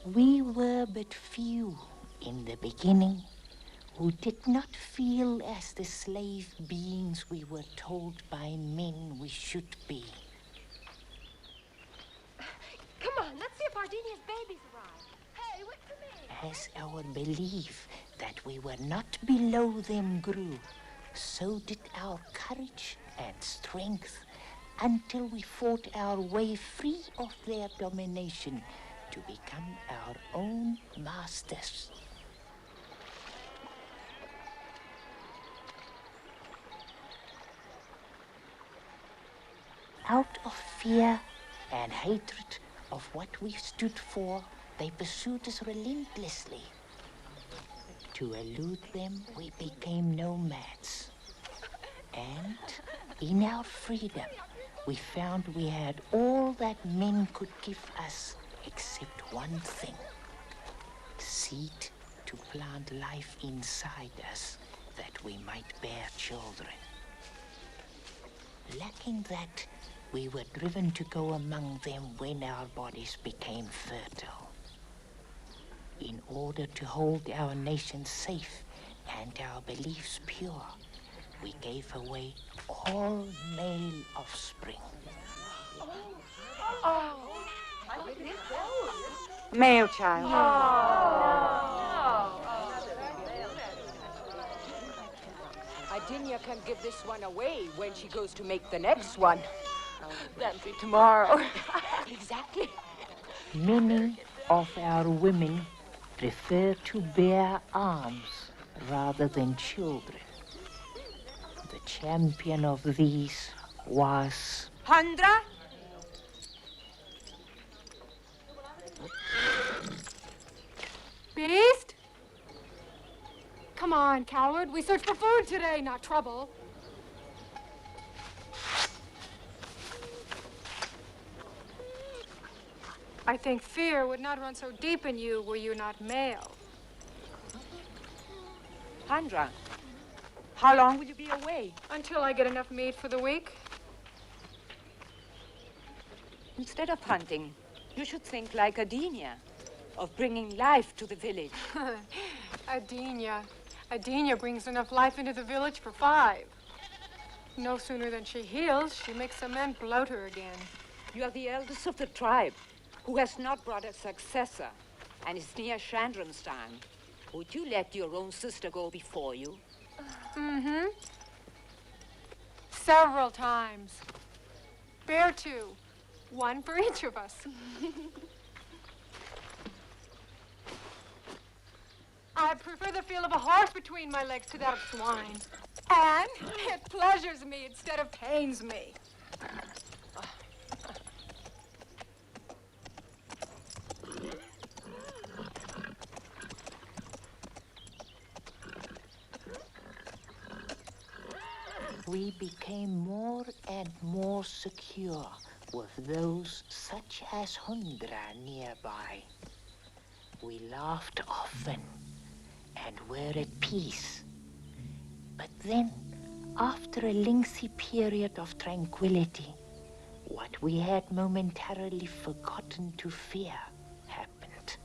We were but few in the beginning who did not feel as the slave beings we were told by men we should be. Come on, let's see if Ardenia's babies arrive. Hey, wait for me. As our belief that we were not below them grew, so did our courage and strength until we fought our way free of their domination to become our own masters. Out of fear and hatred of what we stood for, they pursued us relentlessly. To elude them, we became nomads. And in our freedom, we found we had all that men could give us except one thing: seed to plant life inside us that we might bear children. Lacking that, we were driven to go among them when our bodies became fertile. In order to hold our nation safe and our beliefs pure, we gave away all male offspring. Male child. Ardenia can give this one away when she goes to make the next one. That'll be tomorrow. Exactly. Many of our women prefer to bear arms rather than children. The champion of these was Handra? Beast? Come on, coward. We searched for food today, not trouble. I think fear would not run so deep in you were you not male. Handra, how long will you be away? Until I get enough meat for the week. Instead of hunting, you should think like Ardenia, of bringing life to the village. Ardenia brings enough life into the village for 5. No sooner than she heals, she makes the men bloat her again. You are the eldest of the tribe, who has not brought a successor, and is near Shandramstein. Would you let your own sister go before you? Mm-hmm. Several times. Bear 2. 1 for each of us. I prefer the feel of a horse between my legs to that of swine. And it pleasures me instead of pains me. we became more and more secure with those such as Hundra nearby. We laughed often and were at peace. But then, after a lengthy period of tranquility, what we had momentarily forgotten to fear happened.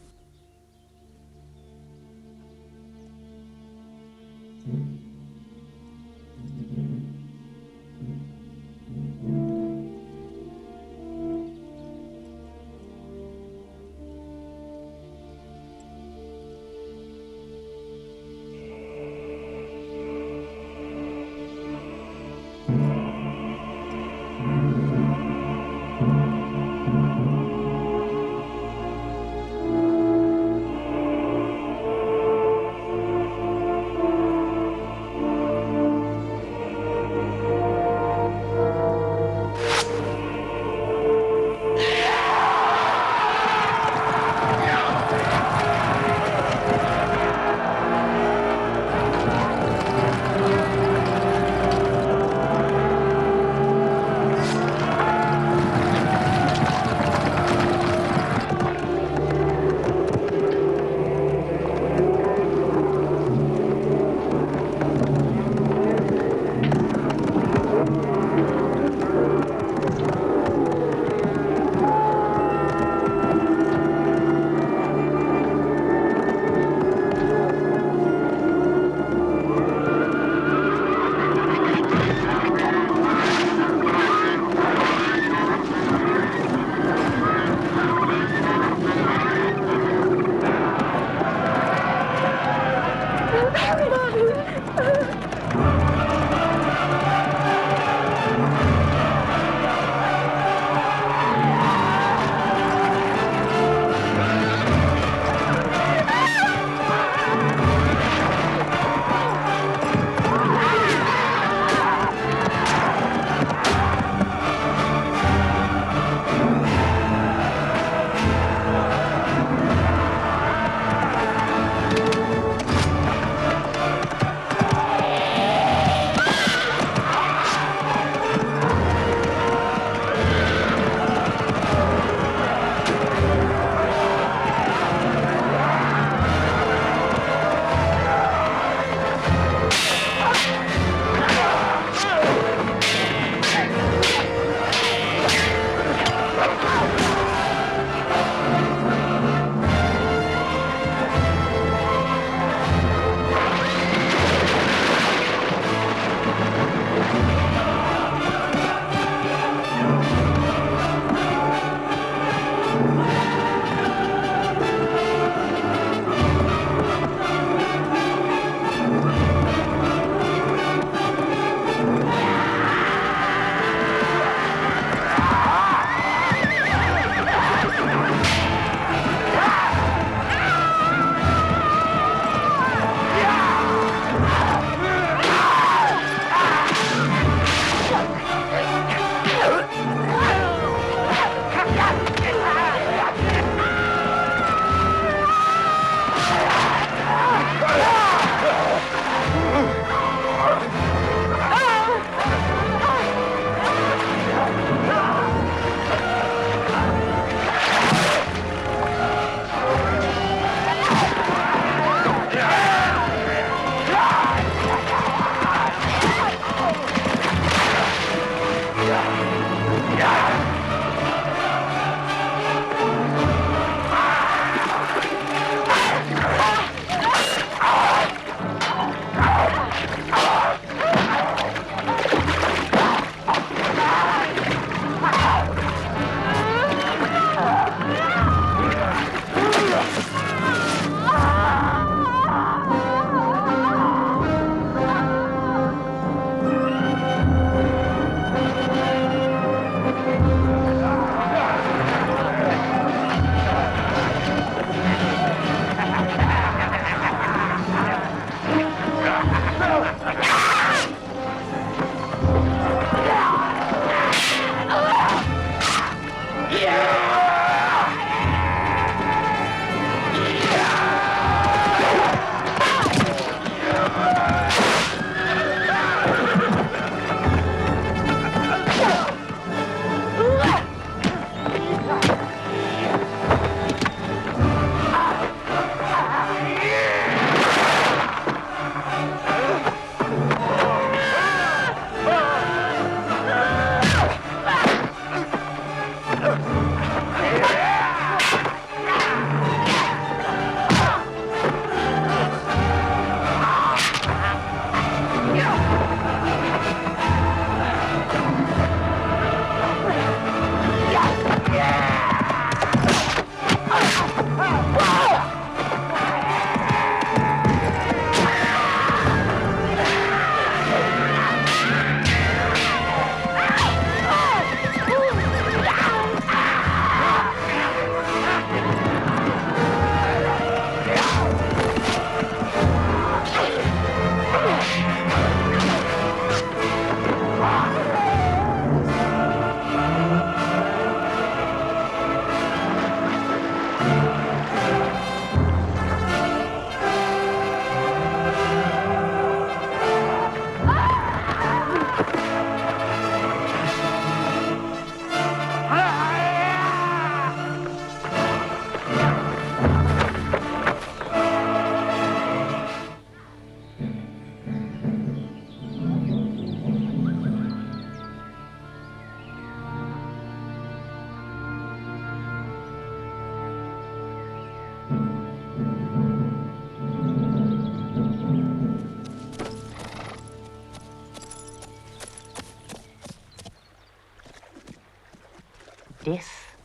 Death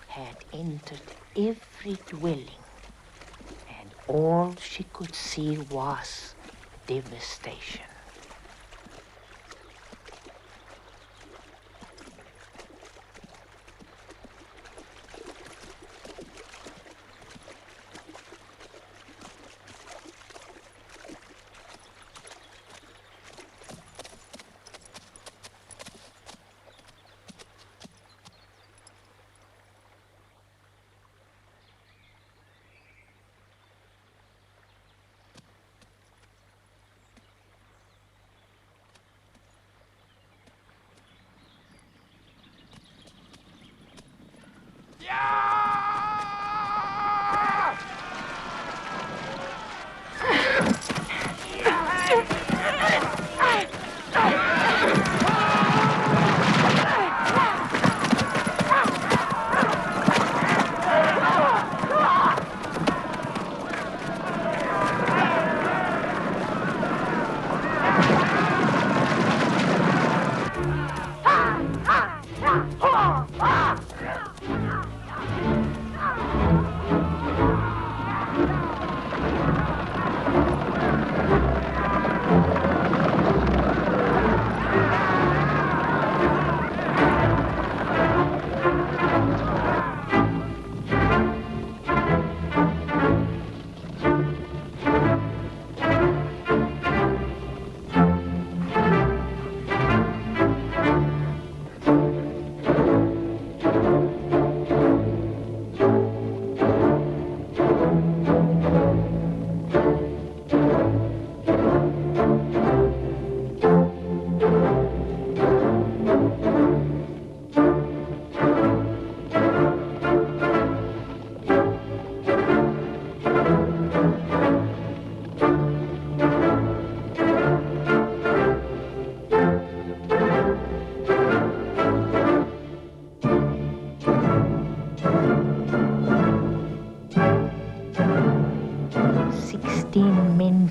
had entered every dwelling, and all she could see was devastation.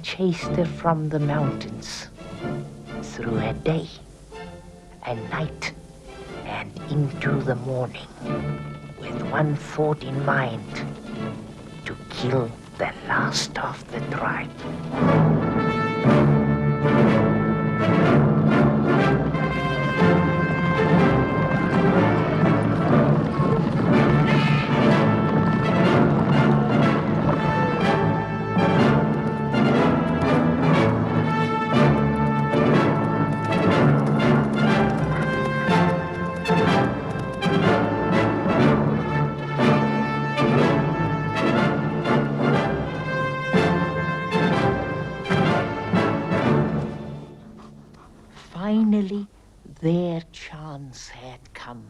Chased her from the mountains through a day, a night, and into the morning, with one thought in mind: to kill the last of the tribe. Finally, their chance had come.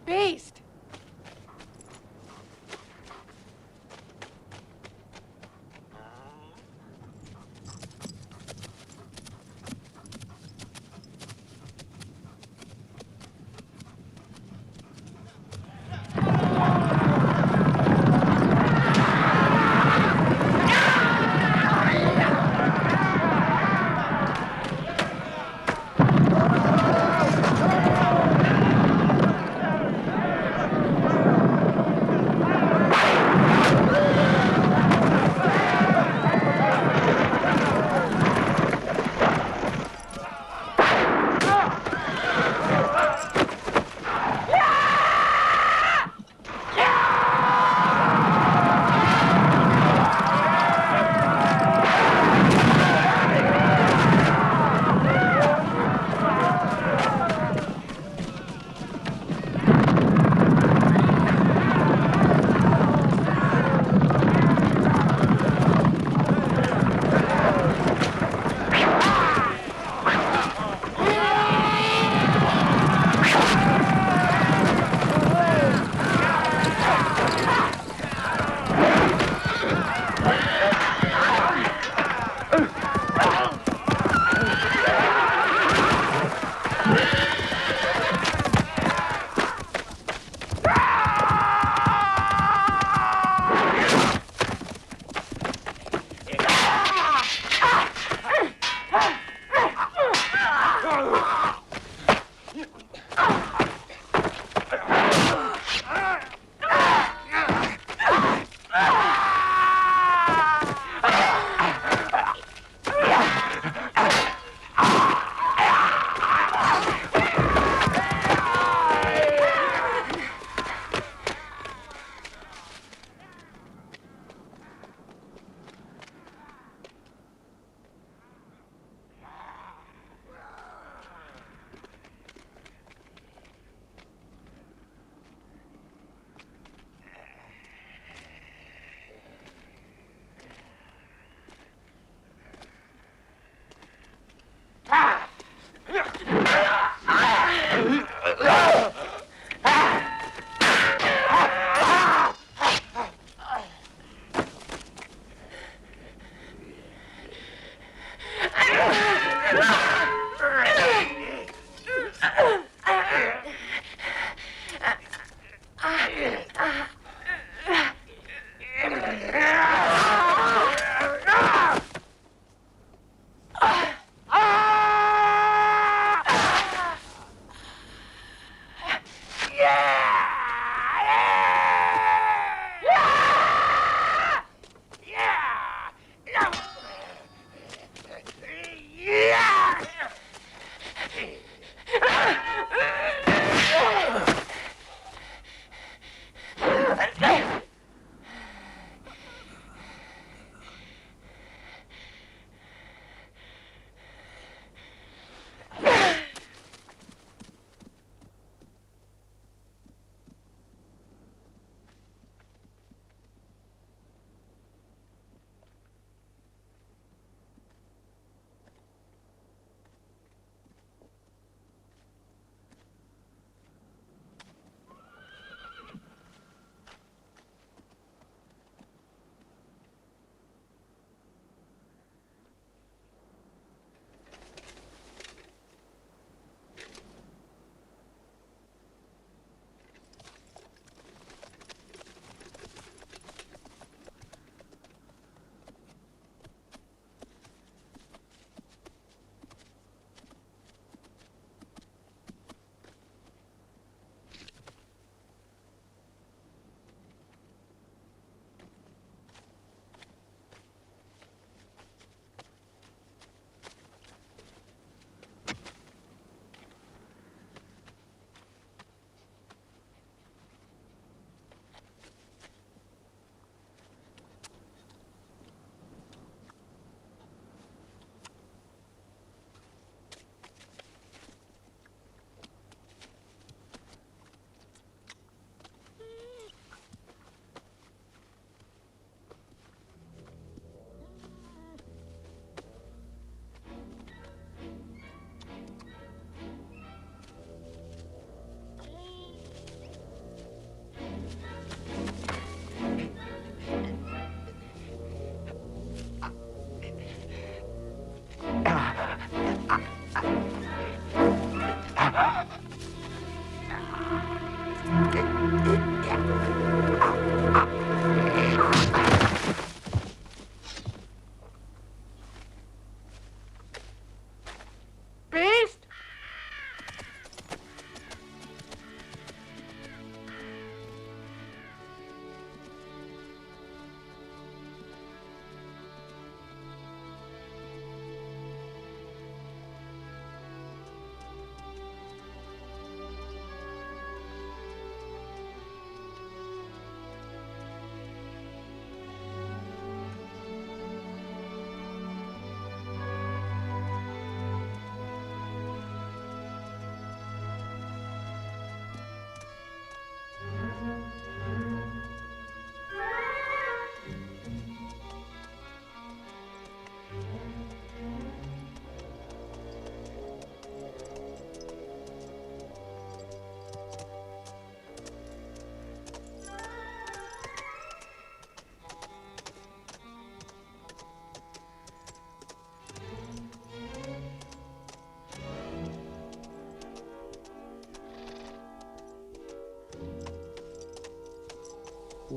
Beast!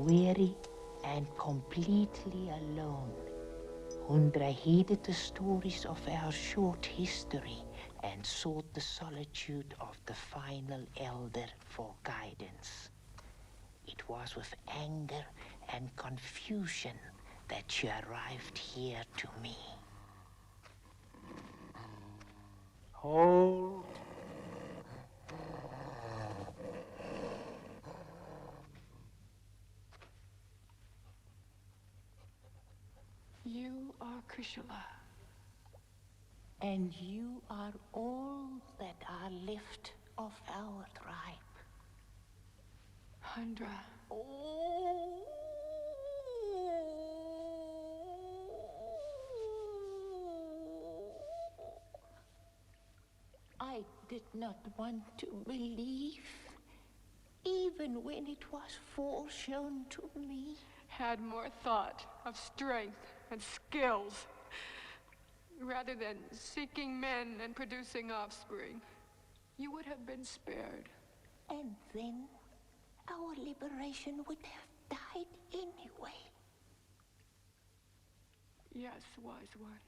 weary and completely alone, Hundra heeded the stories of our short history and sought the solitude of the final elder for guidance. It was with anger and confusion that she arrived here to me. Hold. You are Kushula. And you are all that are left of our tribe. Hundra. Oh. I did not want to believe, even when it was foreshown to me. Had more thought of strength and skills, rather than seeking men and producing offspring. You would have been spared. And then our liberation would have died anyway. Yes, wise one.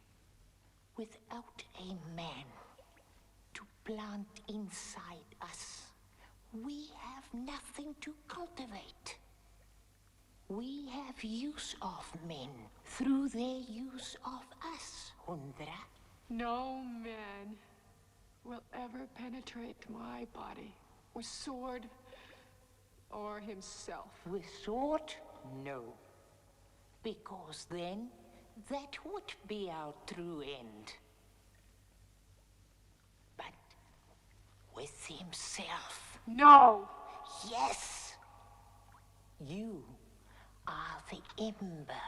Without a man to plant inside us, we have nothing to cultivate. We have use of men through their use of us, Hundra. No man will ever penetrate my body with sword or himself. With sword? No. Because then that would be our true end. But with himself. No! Yes! You are the ember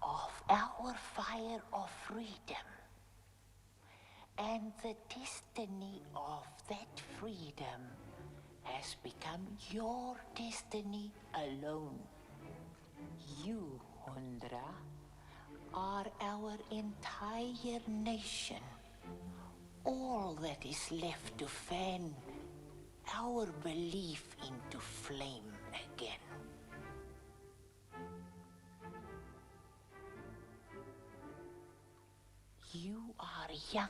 of our fire of freedom. And the destiny of that freedom has become your destiny alone. You, Hundra, are our entire nation. All that is left to fan our belief into flame again. You are young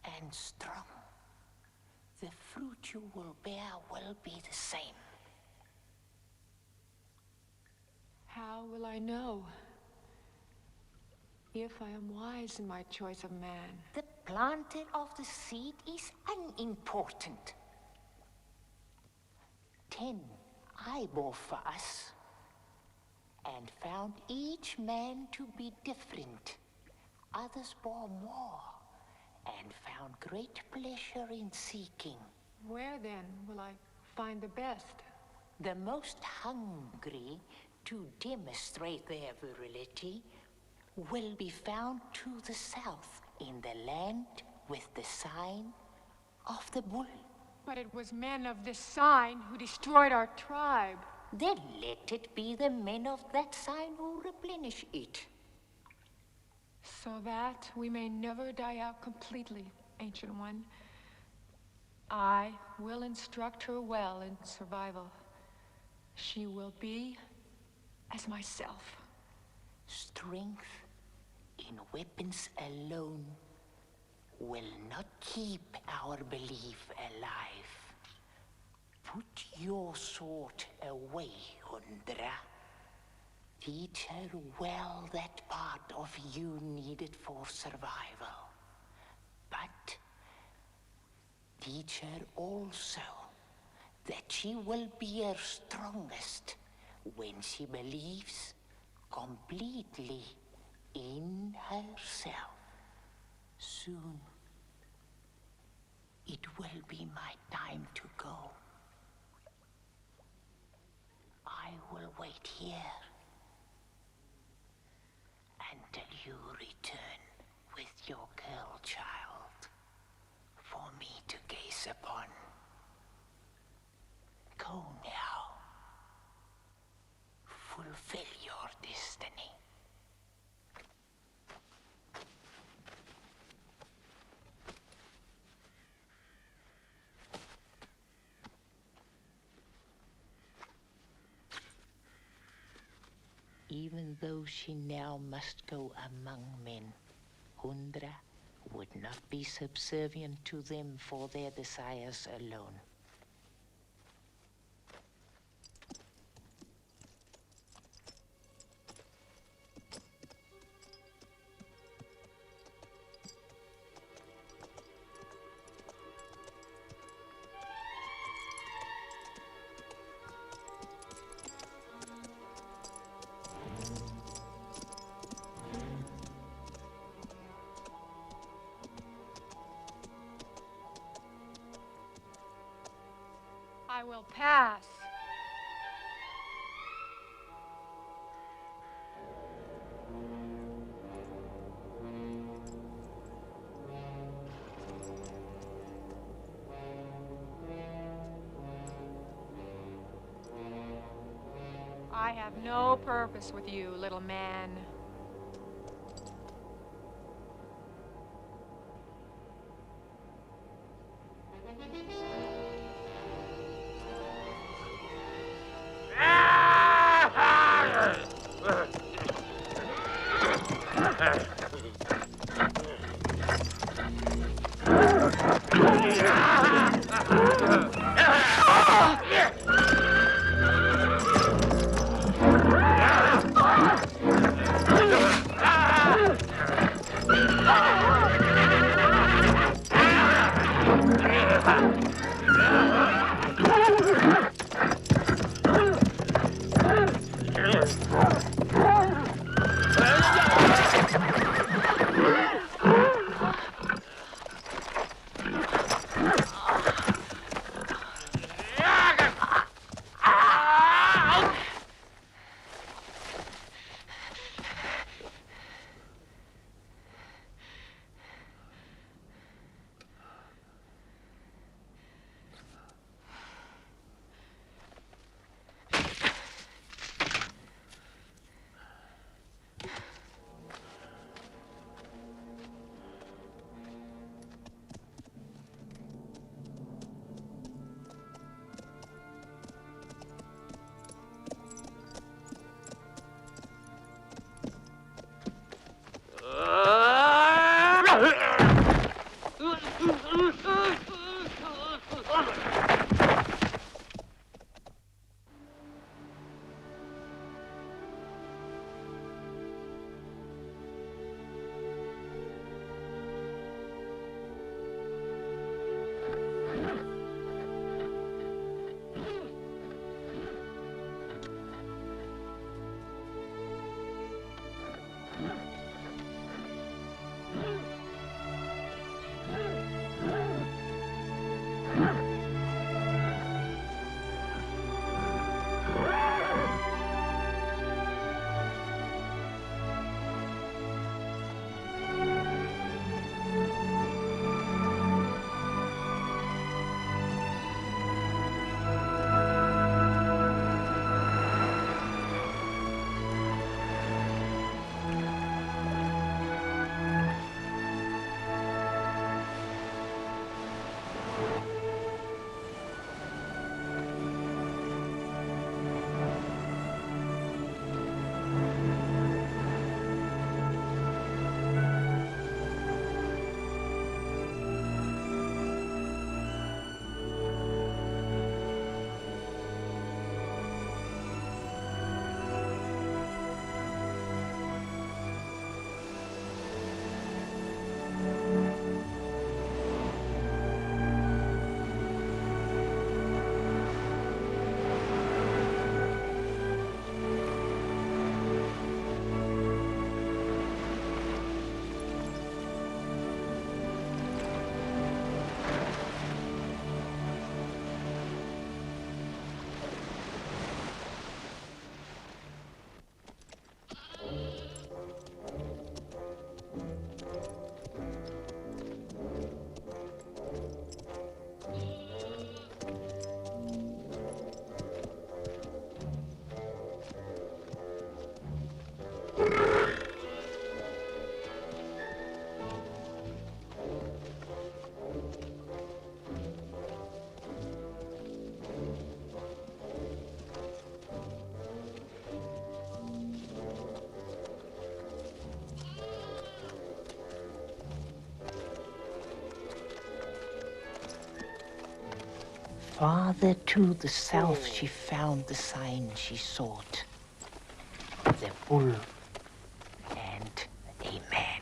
and strong. The fruit you will bear will be the same. How will I know if I am wise in my choice of man? The planter of the seed is unimportant. 10 I bore for us, and found each man to be different. Others bore more, and found great pleasure in seeking. Where then will I find the best? The most hungry to demonstrate their virility will be found to the south, in the land with the sign of the bull. But it was men of this sign who destroyed our tribe. Then let it be the men of that sign who replenish it. So that we may never die out completely, Ancient One, I will instruct her well in survival. She will be as myself. Strength in weapons alone will not keep our belief alive. Put your sword away, Hundra. Teach her well that part of you needed for survival. But teach her also that she will be her strongest when she believes completely in herself. Soon, it will be my time to go. I will wait here until you return with your girl child for me to gaze upon. Go now. Fulfill your destiny. even though she now must go among men, Hundra would not be subservient to them for their desires alone. I will pass. I have no purpose with you, little man. Farther to the south she found the sign she sought. The bull and a man.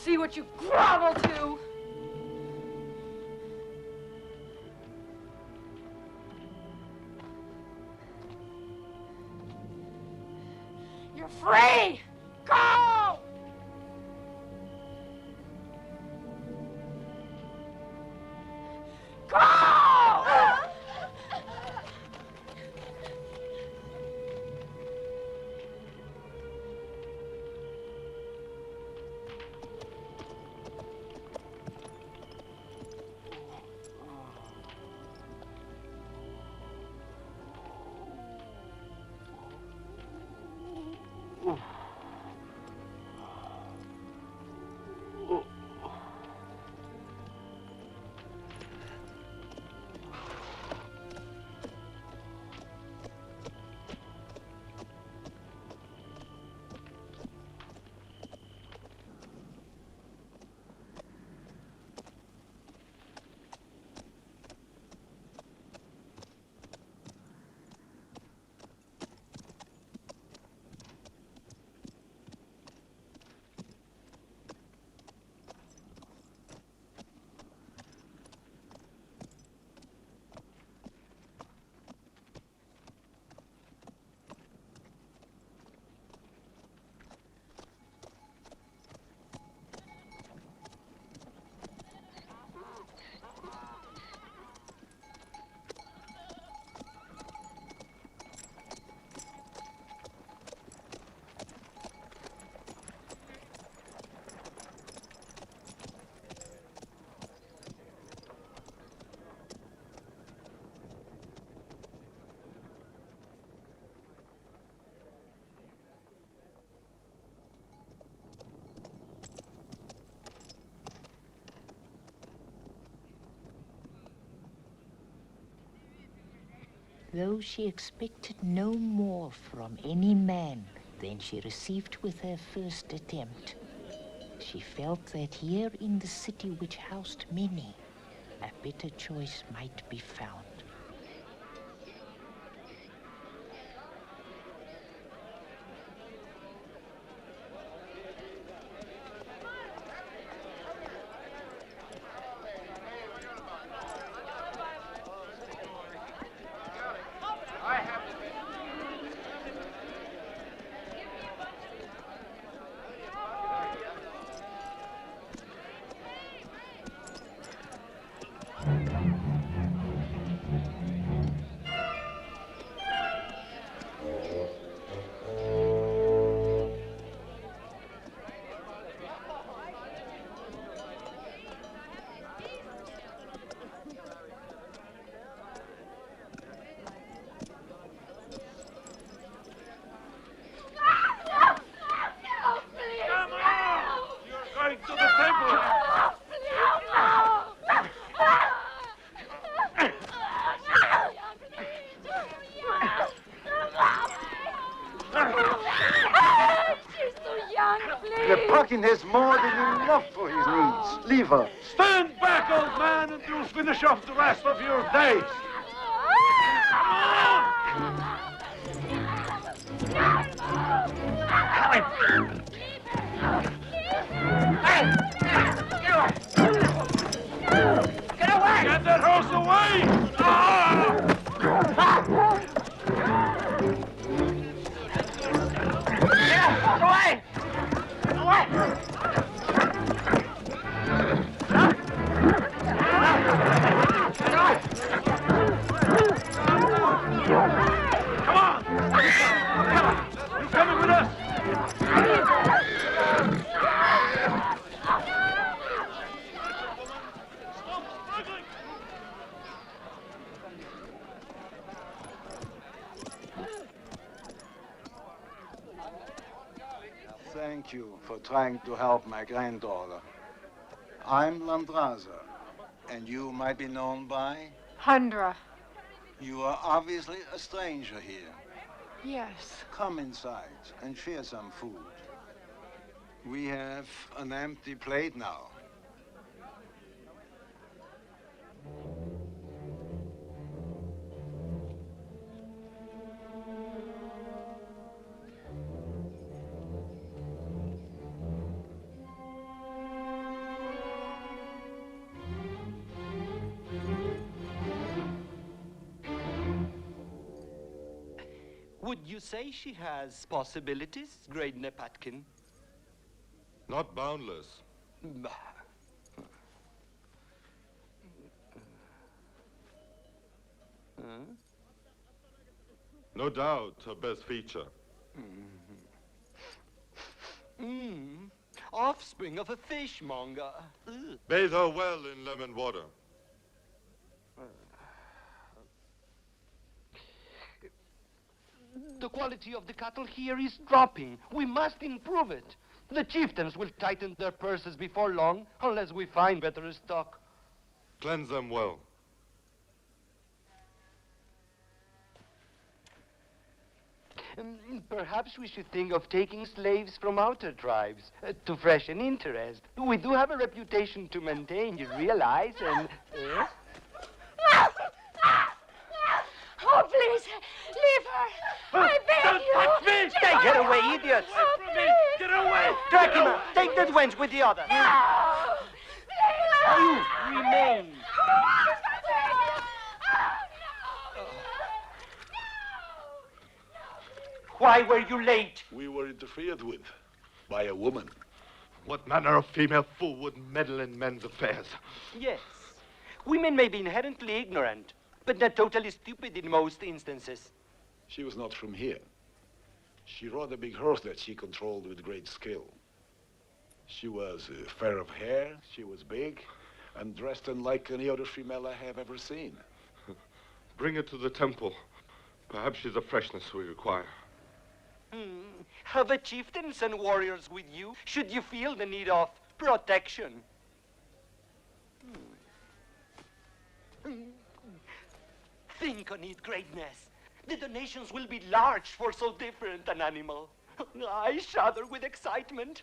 see what you grovel to? You're free! Go! Go! Though she expected no more from any man than she received with her first attempt, she felt that here in the city which housed many, a better choice might be found. Lepukhin has more than enough for his needs. Leave her. Stand back, old man, and you'll finish off the rest of your days. Get away! Get that horse away! Get away! Away! Come on! You coming with us? Thank you for trying to help my granddaughter. I'm Landraza, and you might be known by? Hundra. You are obviously a stranger here. Yes. Come inside and share some food. We have an empty plate now. You say she has possibilities, Great Nepatkin? Not boundless. Bah. No doubt her best feature. Offspring of a fishmonger. Ugh. Bathe her well in lemon water. The quality of the cattle here is dropping. We must improve it. The chieftains will tighten their purses before long, unless we find better stock. Cleanse them well. Perhaps we should think of taking slaves from outer tribes to freshen interest. We do have a reputation to maintain, you realize, and... Oh, please, leave her. I beg you. Touch me! Take her away, idiots! Oh, please. Get away! Dracula, take that wench with the other. No. You remain. Why were you late? We were interfered with by a woman. What manner of female fool would meddle in men's affairs? Yes. Women may be inherently ignorant, but not totally stupid in most instances. She was not from here. She rode a big horse that she controlled with great skill. She was fair of hair, she was big, and dressed unlike any other female I have ever seen. Bring her to the temple. Perhaps she's the freshness we require. Have the chieftains and warriors with you should you feel the need of protection. Think on it, greatness. The donations will be large for so different an animal. I shudder with excitement.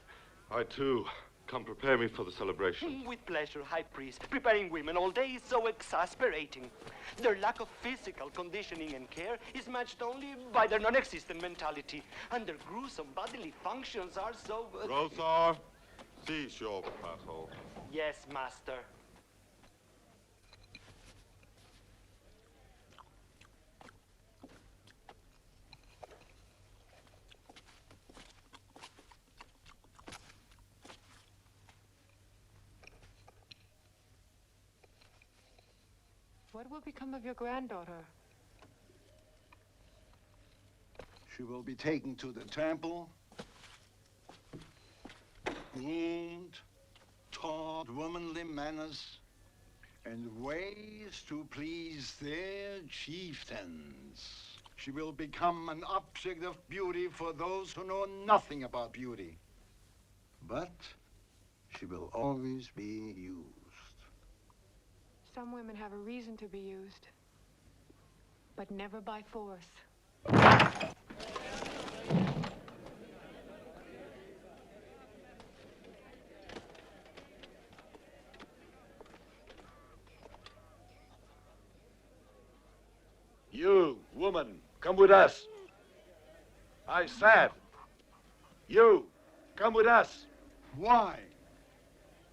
I, too. Come prepare me for the celebration. With pleasure, High Priest. Preparing women all day is so exasperating. Their lack of physical conditioning and care is matched only by their non-existent mentality. And their gruesome bodily functions are so... Rosar, cease your prattle. Yes, master. What will become of your granddaughter? She will be taken to the temple, groomed, taught womanly manners, and ways to please their chieftains. She will become an object of beauty for those who know nothing about beauty. But she will always be used. Some women have a reason to be used, but never by force. You, woman, come with us. I said, you, come with us. Why?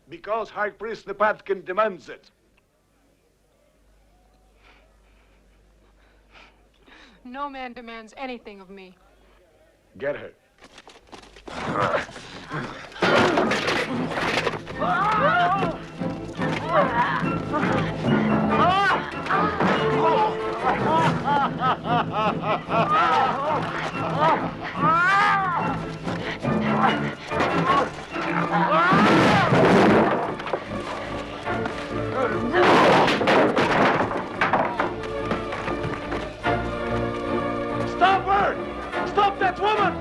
Because High Priest Nepatkin demands it. No man demands anything of me. Get her. Stop her! Stop that woman!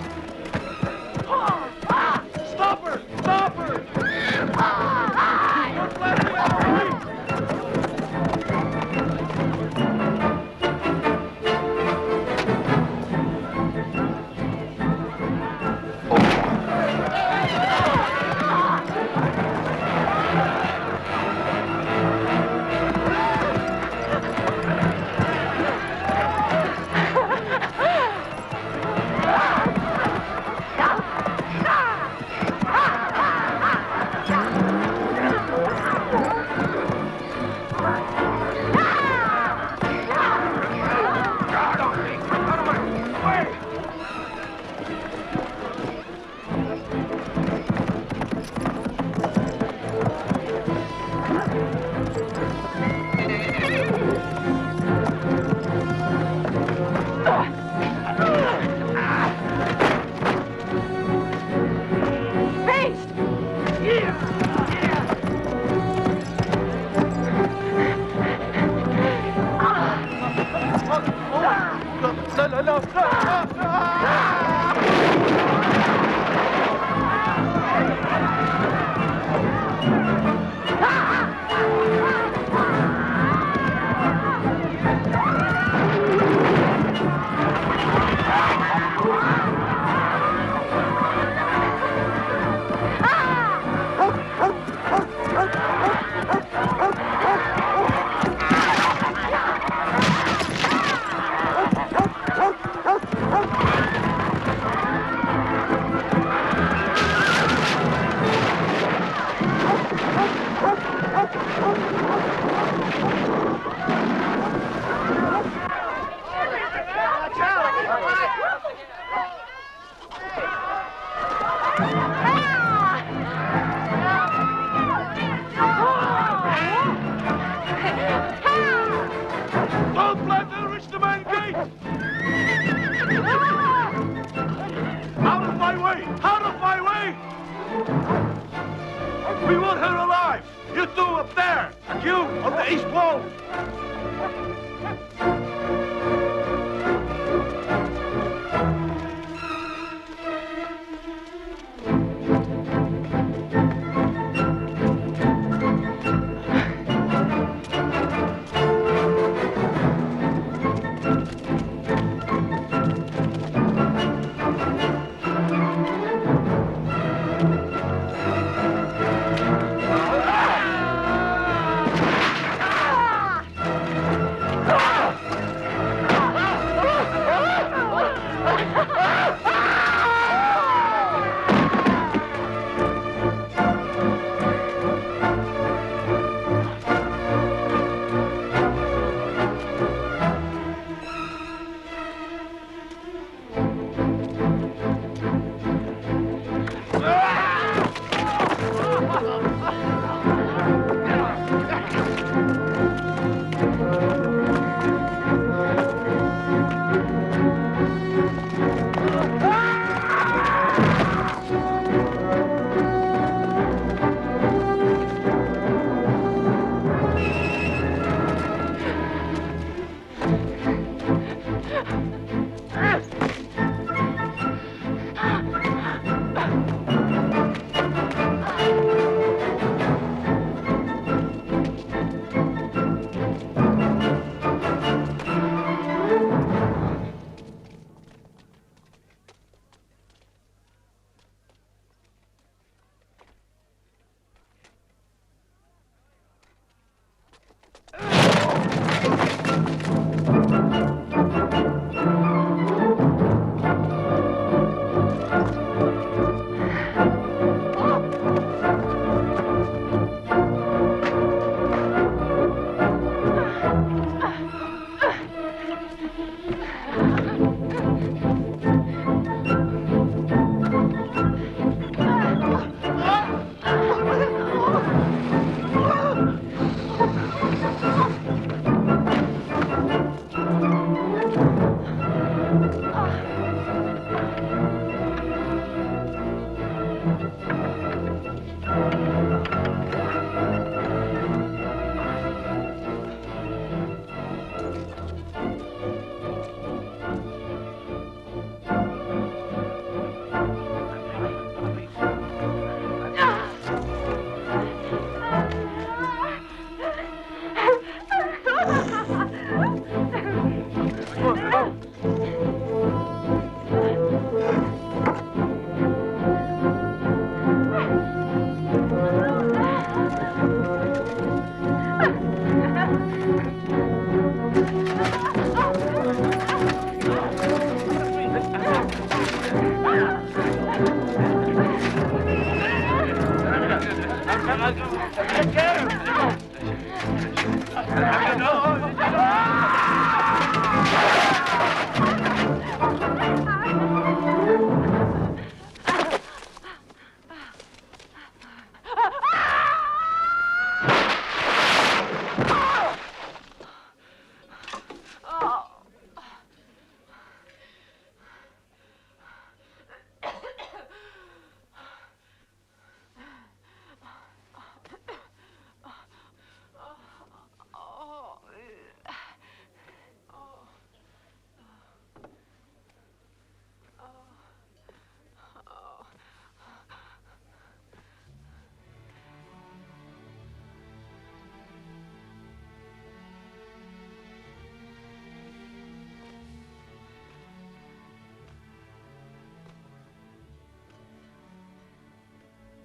We want her alive! You two up there! And you on the east wall!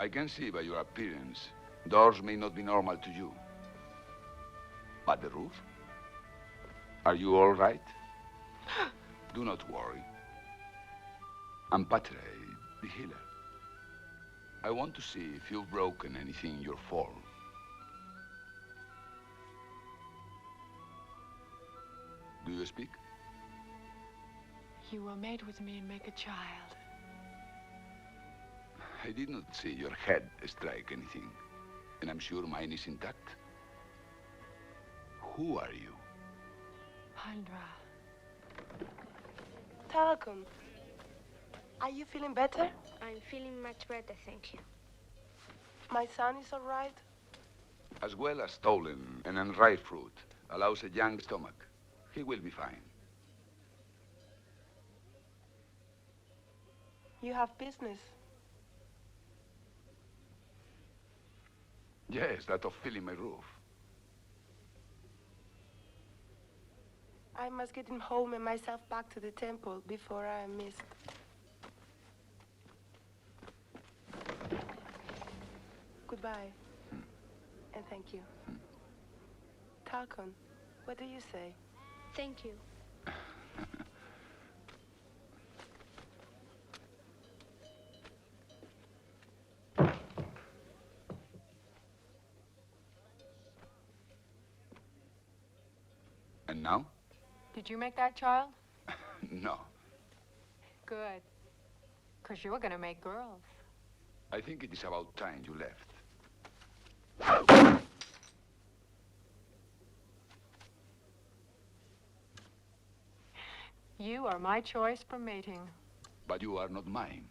I can see by your appearance, doors may not be normal to you. But the roof? Are you all right? Do not worry. I'm Patre, the healer. I want to see if you've broken anything in your fall. Do you speak? You will mate with me and make a child. I did not see your head strike anything, and I'm sure mine is intact. Who are you? Handra. Talcum, are you feeling better? I'm feeling much better, thank you. My son is all right? As well as stolen and unripe fruit allows a young stomach. He will be fine. You have business. Yes, that of filling my roof. I must get him home and myself back to the temple before I am missed. Goodbye. And thank you. Tarkon, what do you say? Thank you. And now? Did you make that child? No. Good. Because you're going to make girls. I think it is about time you left. You are my choice for mating. But you are not mine.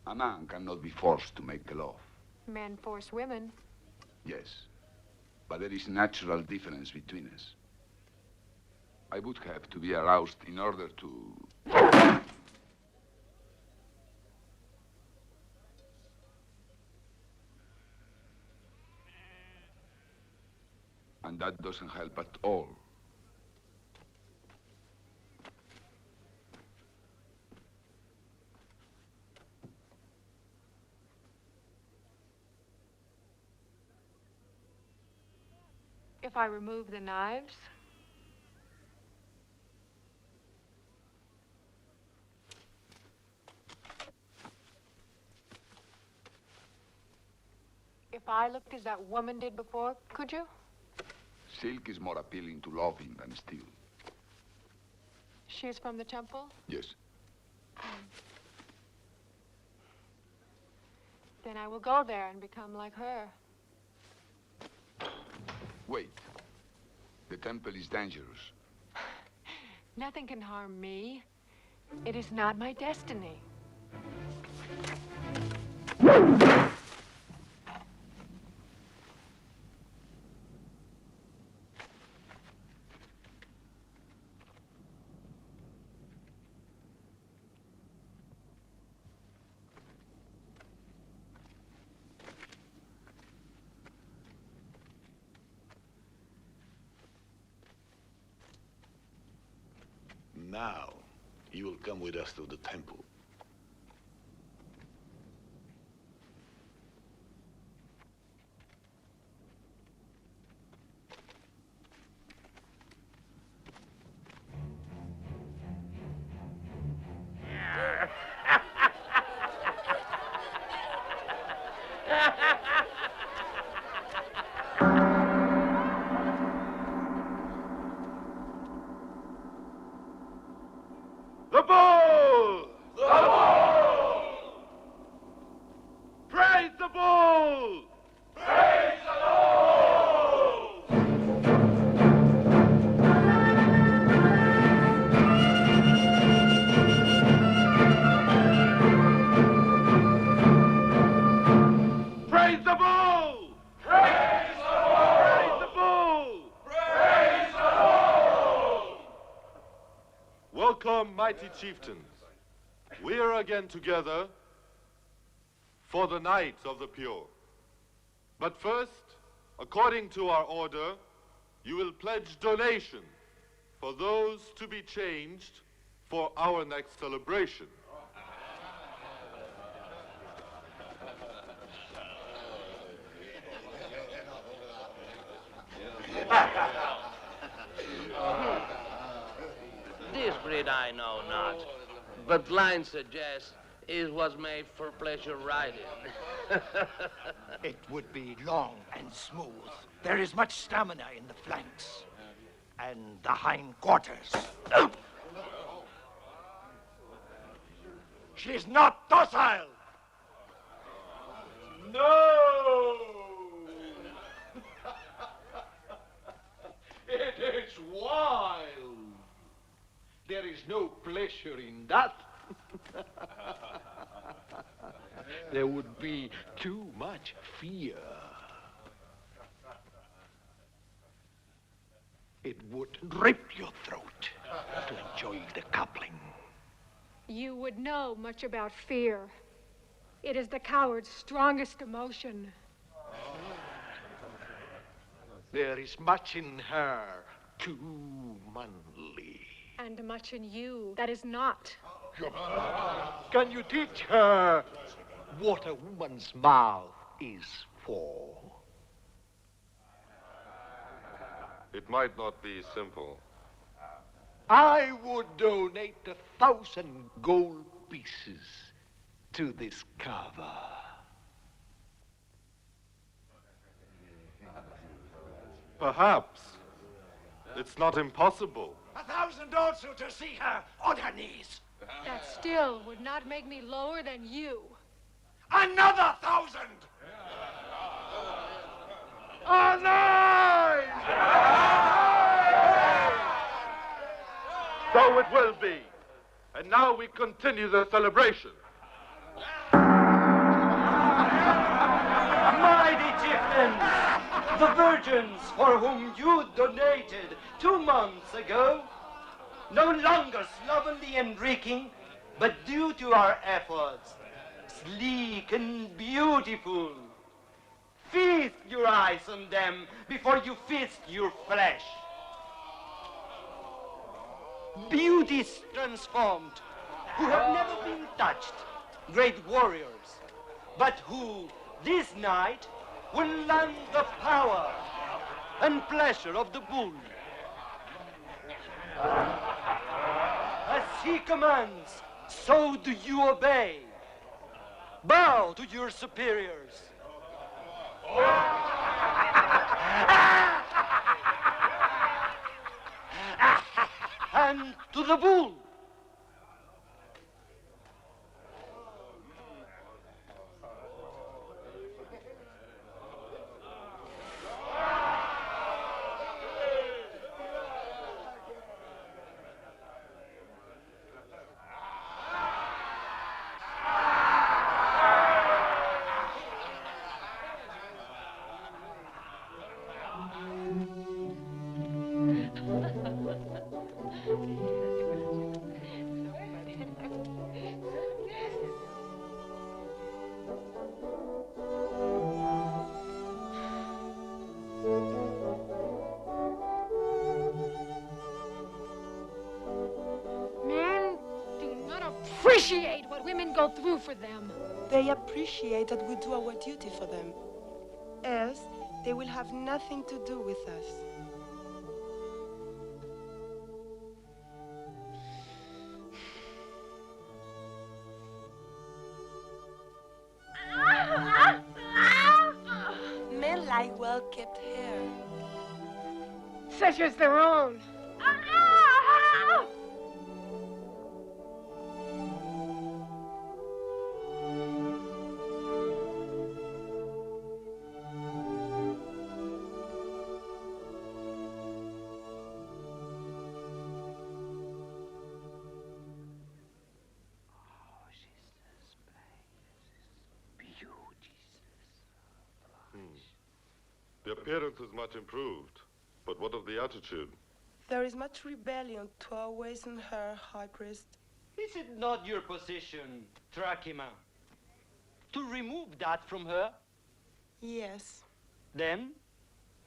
A man cannot be forced to make love. Men force women. Yes, but there is natural difference between us. I would have to be aroused in order to... And that doesn't help at all. If I remove the knives, if I looked as that woman did before, could you? Silk is more appealing to loving than steel. She's from the temple? Yes. Then I will go there and become like her. Wait. The temple is dangerous. Nothing can harm me. It is not my destiny. Now, you will come with us to the temple. The bull! The bull! Praise the bull! Praise the Lord! Praise the bull! Praise the Lord! Praise the bull! Praise the Lord! Welcome, mighty chieftains. We are again together for the Night of the Pure. But first, according to our order, you will pledge donation for those to be changed for our next celebration. This breed I know not, but line suggests it was made for pleasure riding. It would be long and smooth. There is much stamina in the flanks and the hind quarters. She is not docile. No! It is wild. There is no pleasure in that. There would be too much fear. It would rip your throat to enjoy the coupling. You would know much about fear. It is the coward's strongest emotion. There is much in her too manly. And much in you that is not. Can you teach her what a woman's mouth is for? It might not be simple. I would donate 1,000 gold pieces to this cover. Perhaps. It's not impossible. 1,000 also to see her on her knees. That still would not make me lower than you. Another 1,000! A nine! So it will be. And now we continue the celebration. Mighty chieftains, the virgins for whom you donated 2 months ago, no longer slovenly and reeking, but due to our efforts, sleek and beautiful. Feast your eyes on them before you feast your flesh. Beauties transformed, who have never been touched, great warriors, but who this night will learn the power and pleasure of the bull. As he commands, so do you obey. Bow to your superiors. And to the bull. Men do not appreciate what women go through for them. They appreciate that we do our duty for them. Else, they will have nothing to do with us. Men like well-kept hair. Such as their own. The appearance is much improved. But what of the attitude? There is much rebellion to our ways in her, High Priest. Is it not your position, Trakima, to remove that from her? Yes. Then,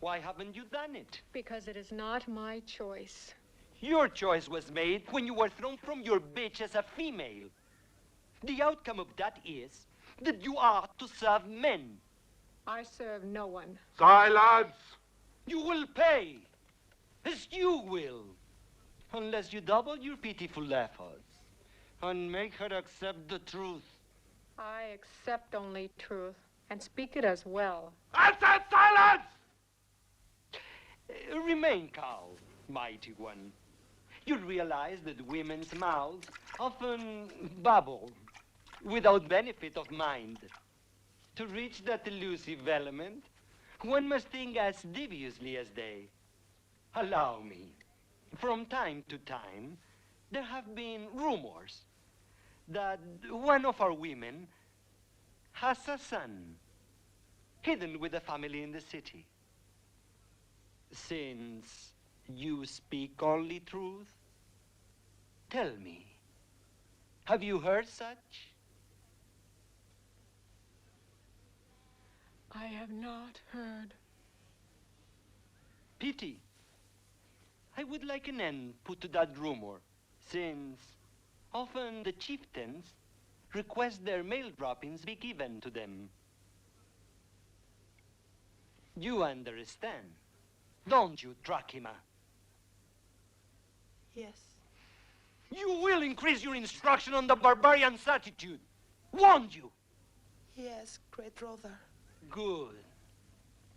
why haven't you done it? Because it is not my choice. Your choice was made when you were thrown from your bitch as a female. The outcome of that is that you are to serve men. I serve no one. Silence! You will pay, as you will, unless you double your pitiful efforts and make her accept the truth. I accept only truth and speak it as well. I said silence! Remain calm, mighty one. You realize that women's mouths often babble without benefit of mind. To reach that elusive element, one must think as deviously as they. Allow me. From time to time, there have been rumors that one of our women has a son hidden with a family in the city. Since you speak only truth, tell me, have you heard such? I have not heard. Pity. I would like an end put to that rumor, since often the chieftains request their mail droppings be given to them. You understand, don't you, Drachima? Yes. You will increase your instruction on the barbarian's attitude, won't you? Yes, great brother. Good.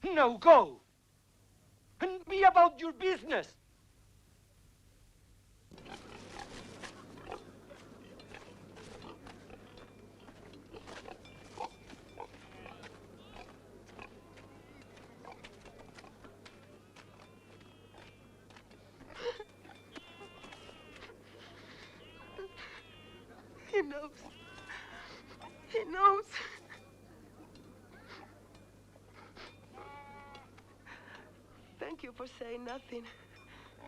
Now go, and be about your business. He knows. He knows. Thank you for saying nothing,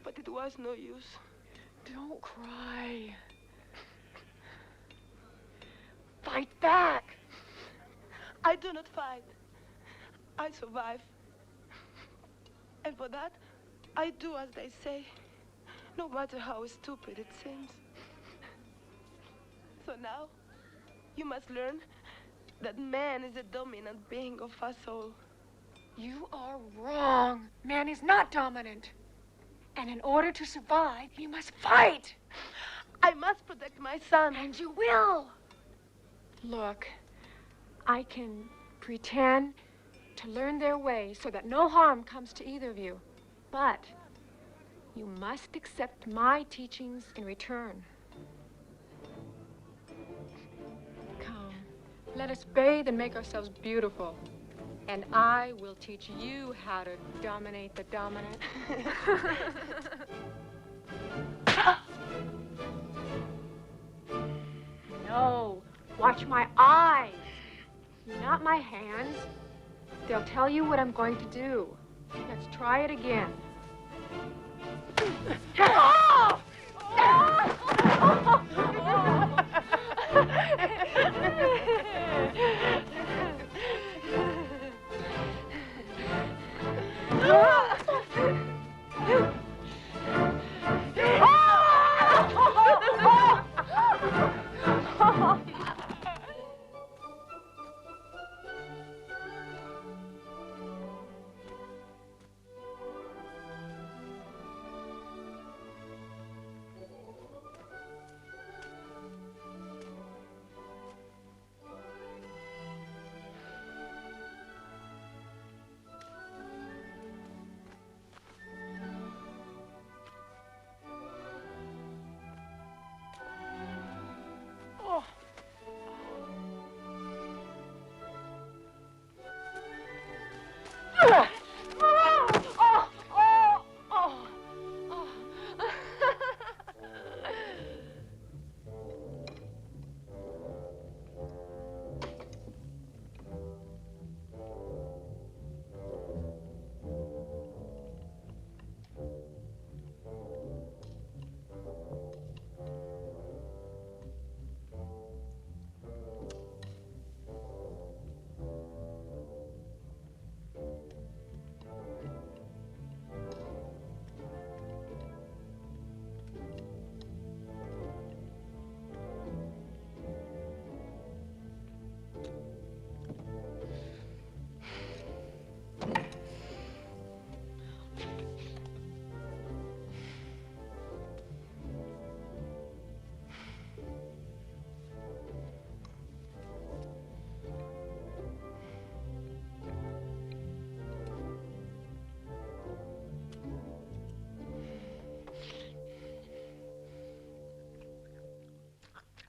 but it was no use. Don't cry. Fight back! I do not fight. I survive. And for that, I do as they say, no matter how stupid it seems. So now, you must learn that man is the dominant being of us all. You are wrong. Man is not dominant. And in order to survive, you must fight. I must protect my son. And you will. Look, I can pretend to learn their ways so that no harm comes to either of you. But you must accept my teachings in return. Come, let us bathe and make ourselves beautiful. And I will teach you how to dominate the dominant. No, watch my eyes, not my hands. They'll tell you what I'm going to do. Let's try it again.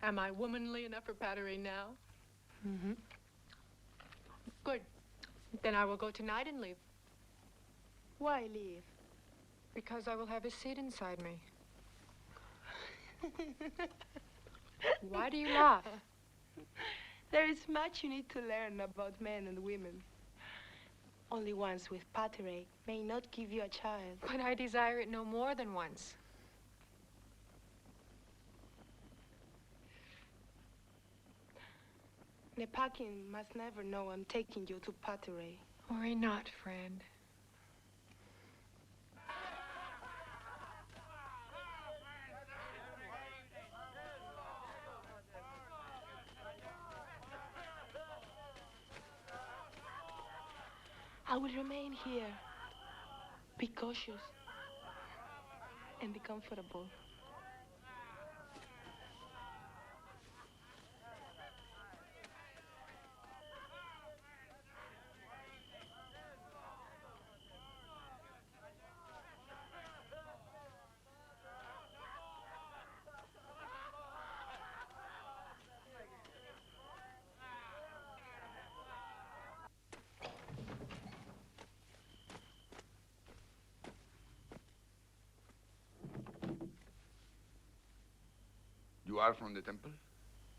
Am I womanly enough for Pattery now? Mm-hmm. Good. Then I will go tonight and leave. Why leave? Because I will have a seat inside me. Why do you laugh? There is much you need to learn about men and women. Only once with Patere may not give you a child. But I desire it no more than once. Nepakin must never know I'm taking you to Patere. Worry not, friend. I will remain here. Be cautious and be comfortable. You are from the temple?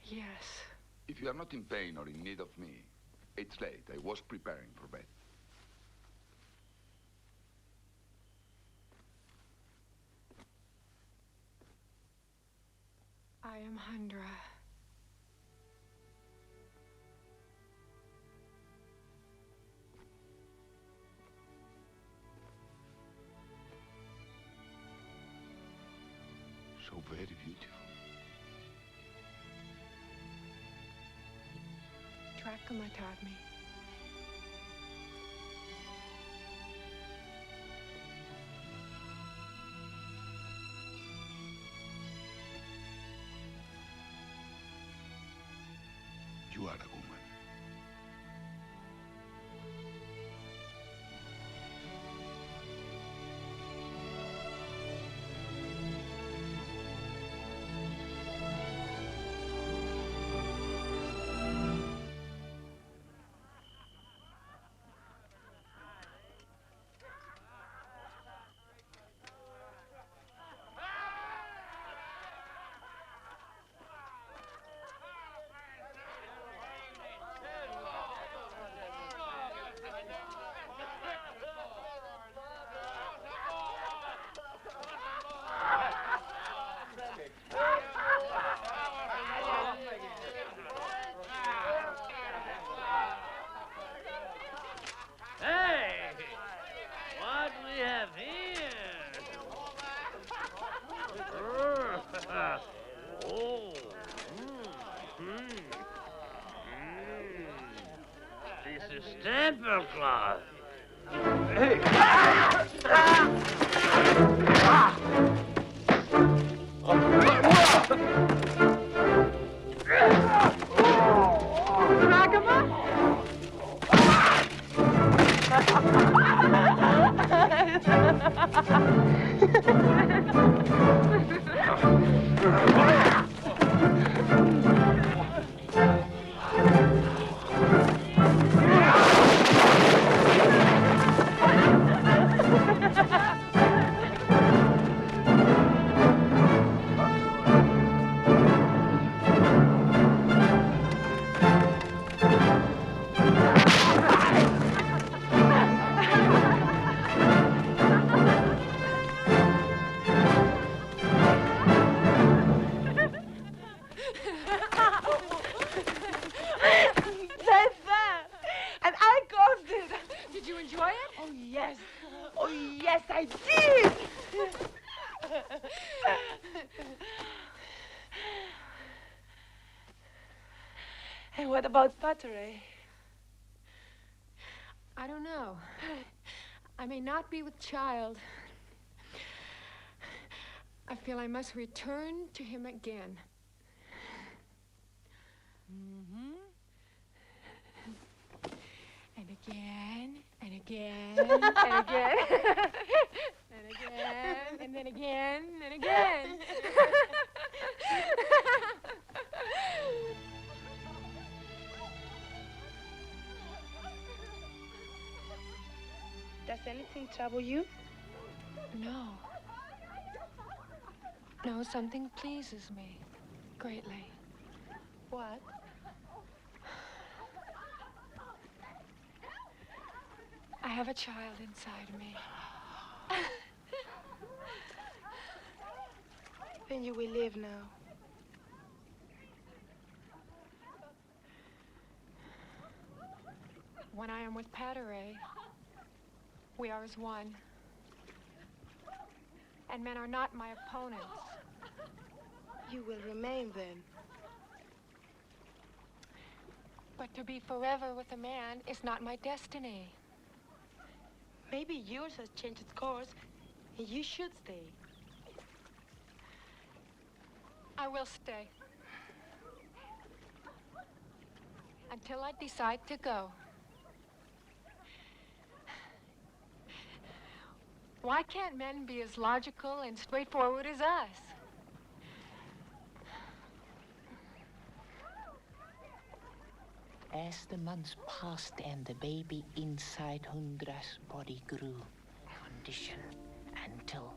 Yes. If you are not in pain or in need of me, it's late. I was preparing for bed. I am Hundra. So very beautiful. Dracula taught me. You are a woman. Hey! What we have here? Oh. This is temple cloth. Hey! And what about Patere? I don't know. I may not be with child. I feel I must return to him again. And again, and again, and again, and again, and then again, and again. Does anything trouble you? No. No, something pleases me. Greatly. What? I have a child inside me. Then you will live now. When I am with Pateray, we are as one. And men are not my opponents. You will remain then. But to be forever with a man is not my destiny. Maybe yours has changed its course, and you should stay. I will stay. Until I decide to go. Why can't men be as logical and straightforward as us? As the months passed and the baby inside Hundra's body grew, conditioned, until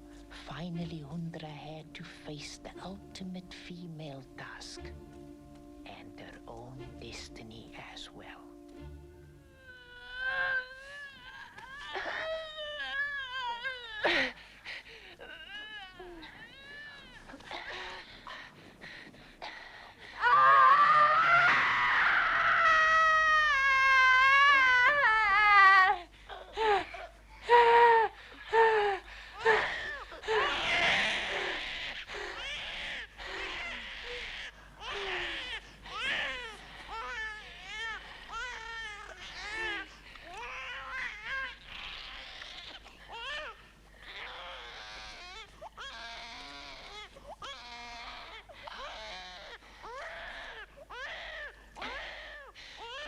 finally Hundra had to face the ultimate female task and her own destiny as well.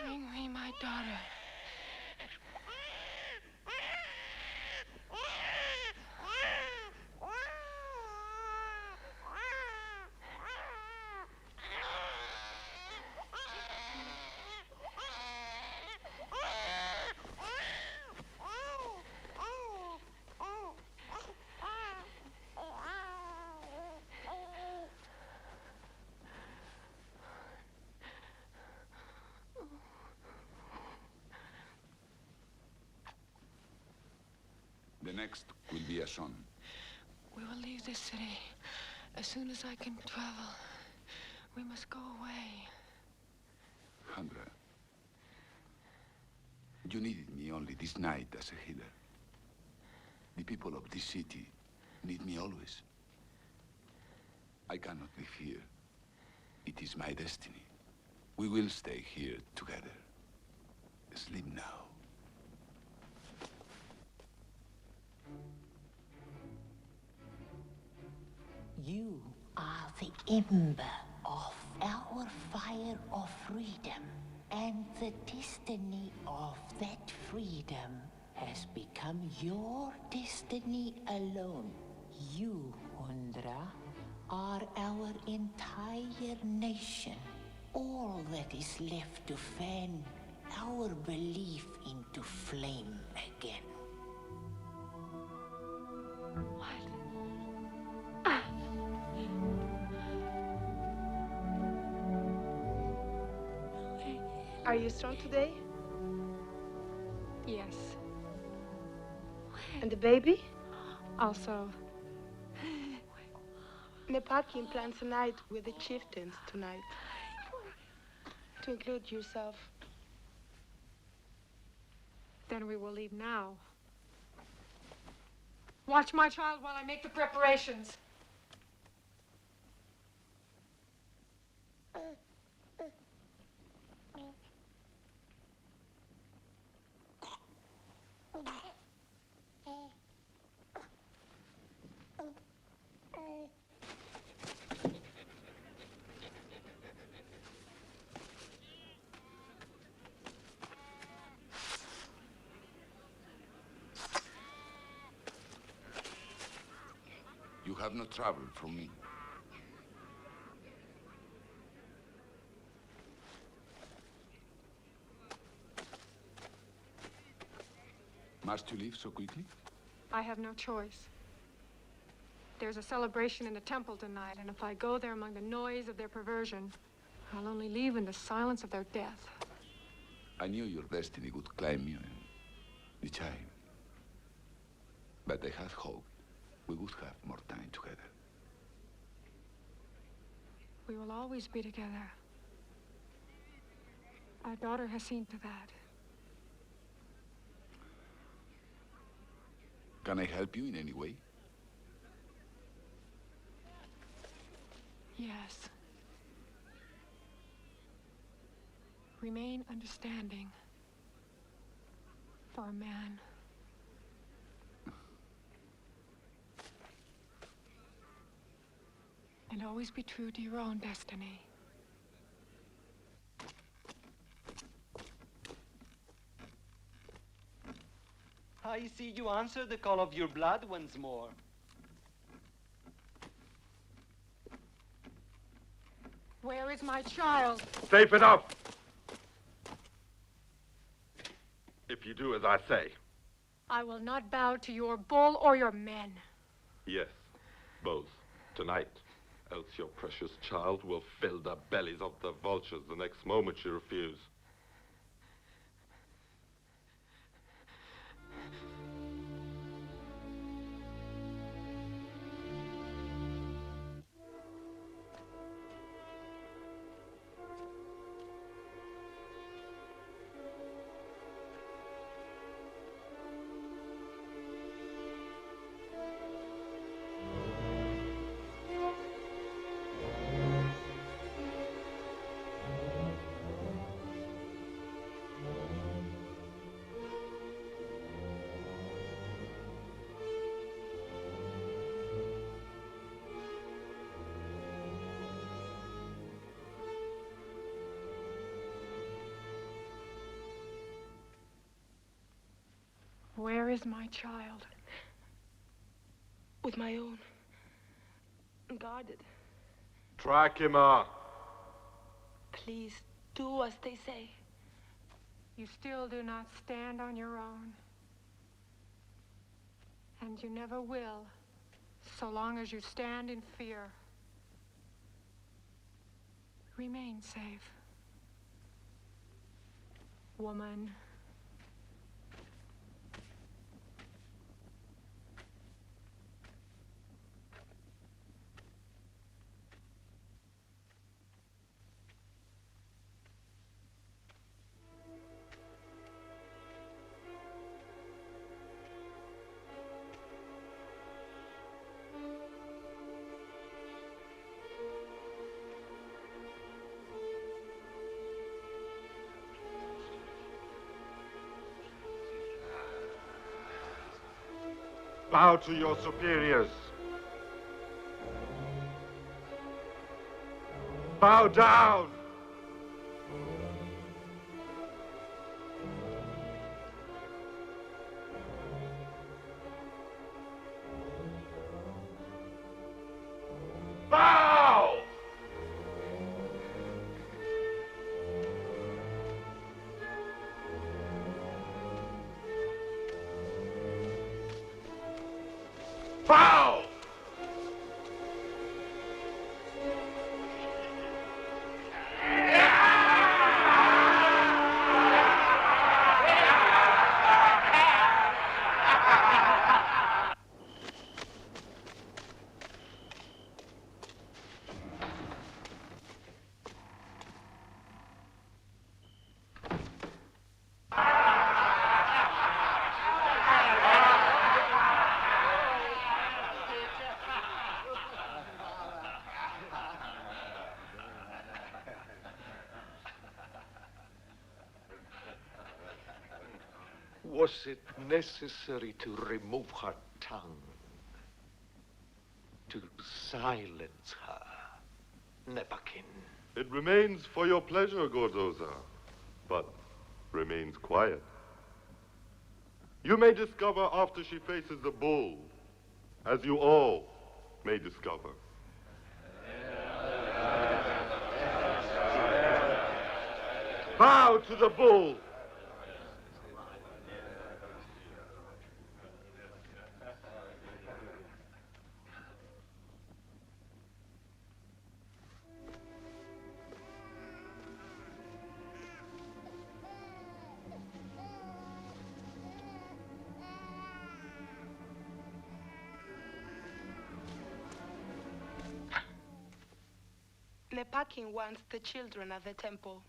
Bring me my daughter. The next will be a son. We will leave this city as soon as I can travel. We must go away. Hundra, you needed me only this night as a healer. The people of this city need me always. I cannot live here. It is my destiny. We will stay here together. Sleep now. You are the ember of our fire of freedom, and the destiny of that freedom has become your destiny alone. You, Hundra, are our entire nation, all that is left to fan our belief into flame again. Are you strong today? Yes. And the baby? Also. Nepatkin plans a night with the chieftains tonight. To include yourself. Then we will leave now. Watch my child while I make the preparations. You have not traveled from me. Must you leave so quickly? I have no choice. There's a celebration in the temple tonight, and if I go there among the noise of their perversion, I'll only leave in the silence of their death. I knew your destiny would climb you in the time. But I had hoped we would have more time together. We will always be together. Our daughter has seen to that. Can I help you in any way? Yes. Remain understanding for a man. And always be true to your own destiny. I see you answer the call of your blood once more. Where is my child? Safe enough. If you do as I say. I will not bow to your bull or your men. Yes, both. Tonight. Else your precious child will fill the bellies of the vultures the next moment you refuse. Where is my child? With my own. Guarded. Dracula. Please, do as they say. You still do not stand on your own. And you never will, so long as you stand in fear. Remain safe. Woman. Bow to your superiors. Bow down. Bow! Bow! Was it necessary to remove her tongue? To silence her, Nebakin? It remains for your pleasure, Gordoza, but remains quiet. You may discover after she faces the bull, as you all may discover. Bow to the bull! Nepakin wants the children at the temple.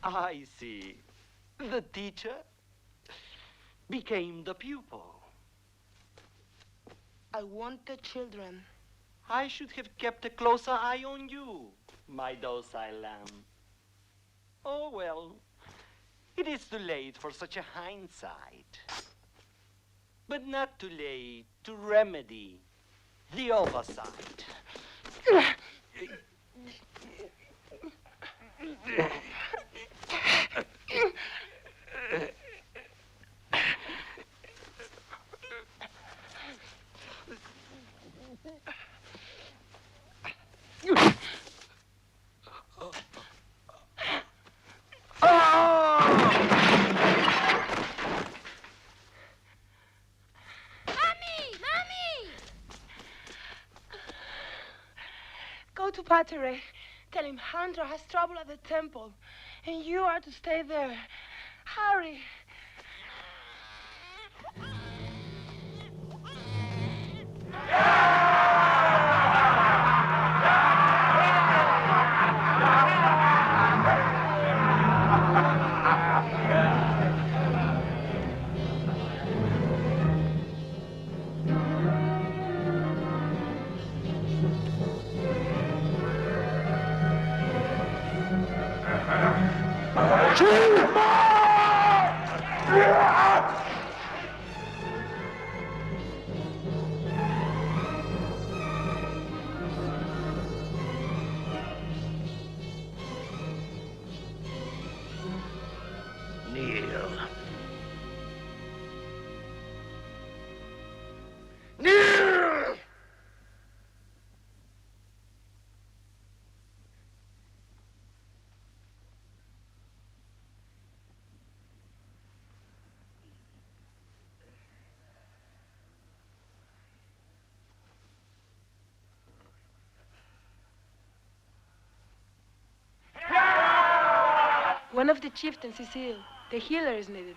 I see. The teacher became the pupil. I want the children. I should have kept a closer eye on you, my docile lamb. Oh, well, it is too late for such a hindsight. But not too late to remedy the oversight. Go to Patere. Tell him Handra has trouble at the temple, and you are to stay there. Hurry. One of the chieftains is ill. The healer is needed.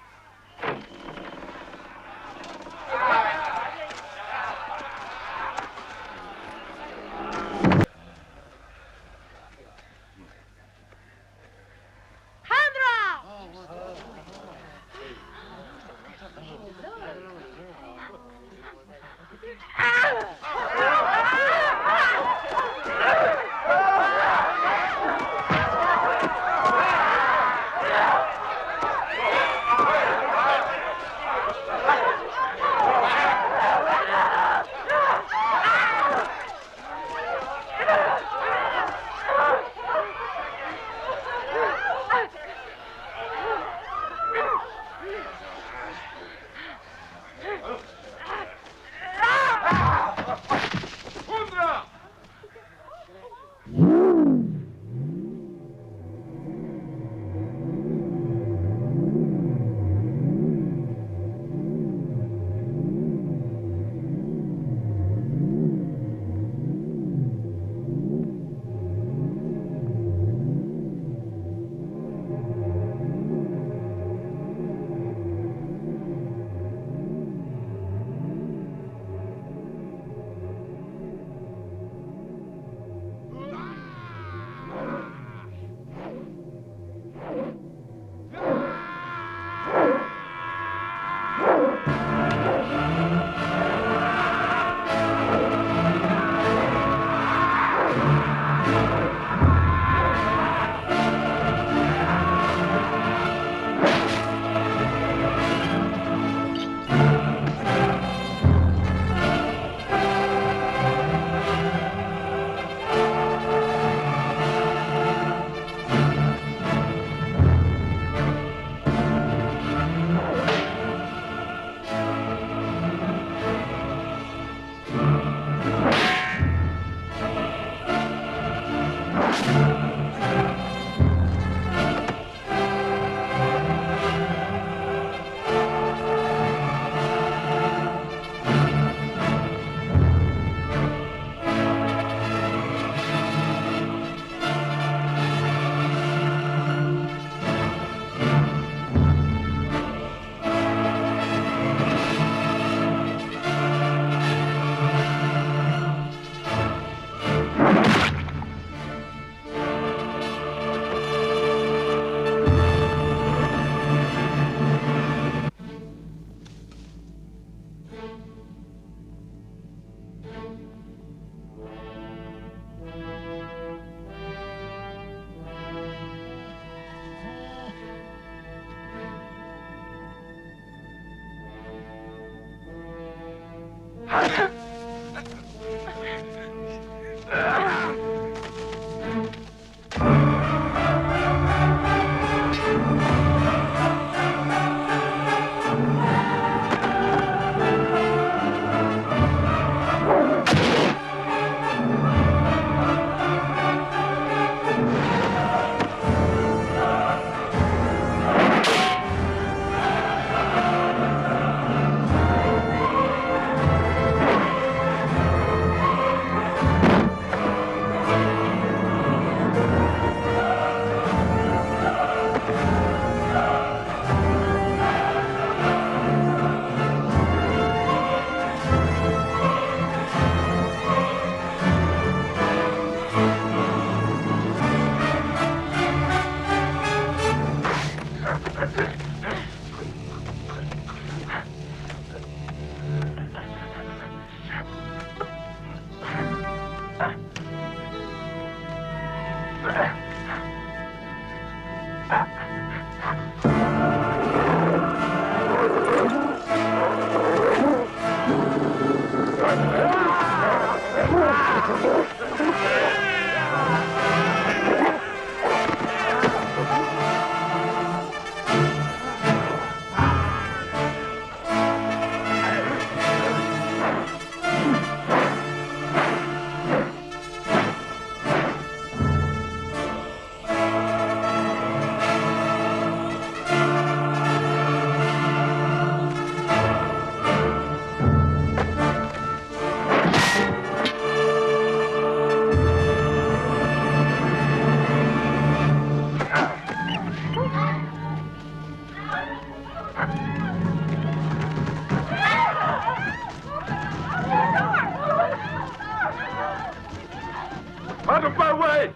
Out of my way!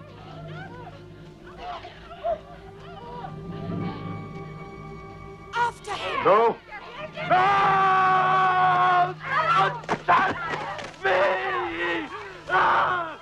After him! No! No! Don't touch me! Ah!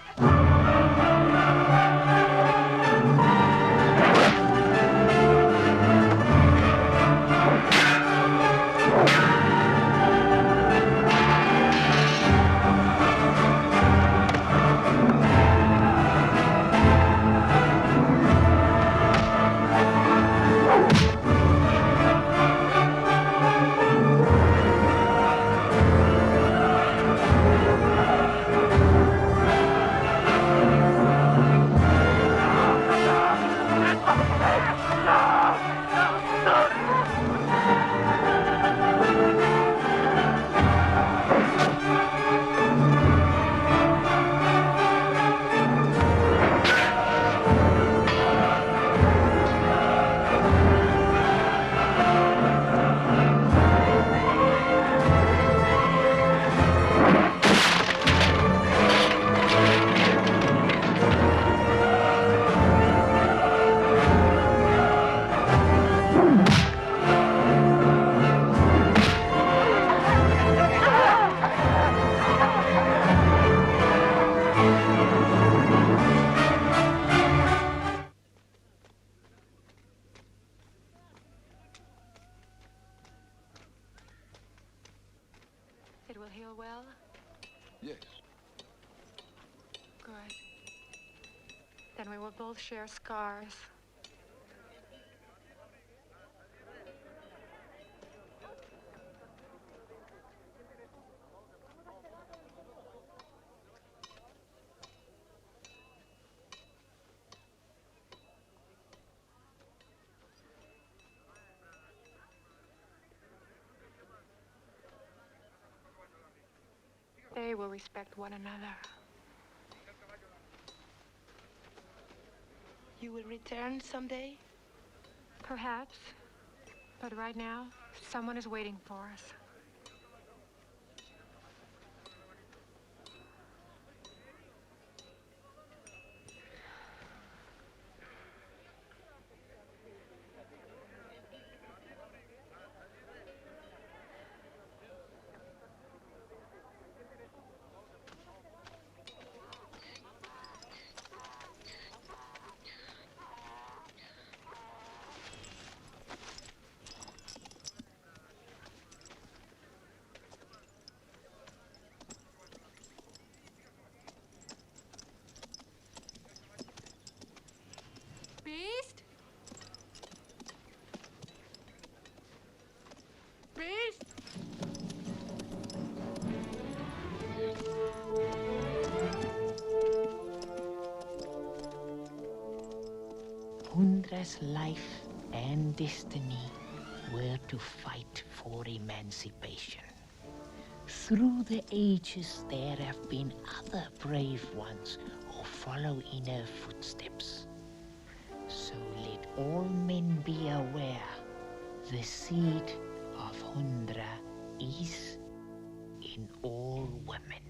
It will heal well? Yes. Good. Then we will both share scars. They will respect one another. You will return someday? Perhaps. But right now, someone is waiting for us. Hundra's life and destiny were to fight for emancipation. Through the ages, there have been other brave ones who follow in her footsteps. So let all men be aware, the seed of Hundra is in all women.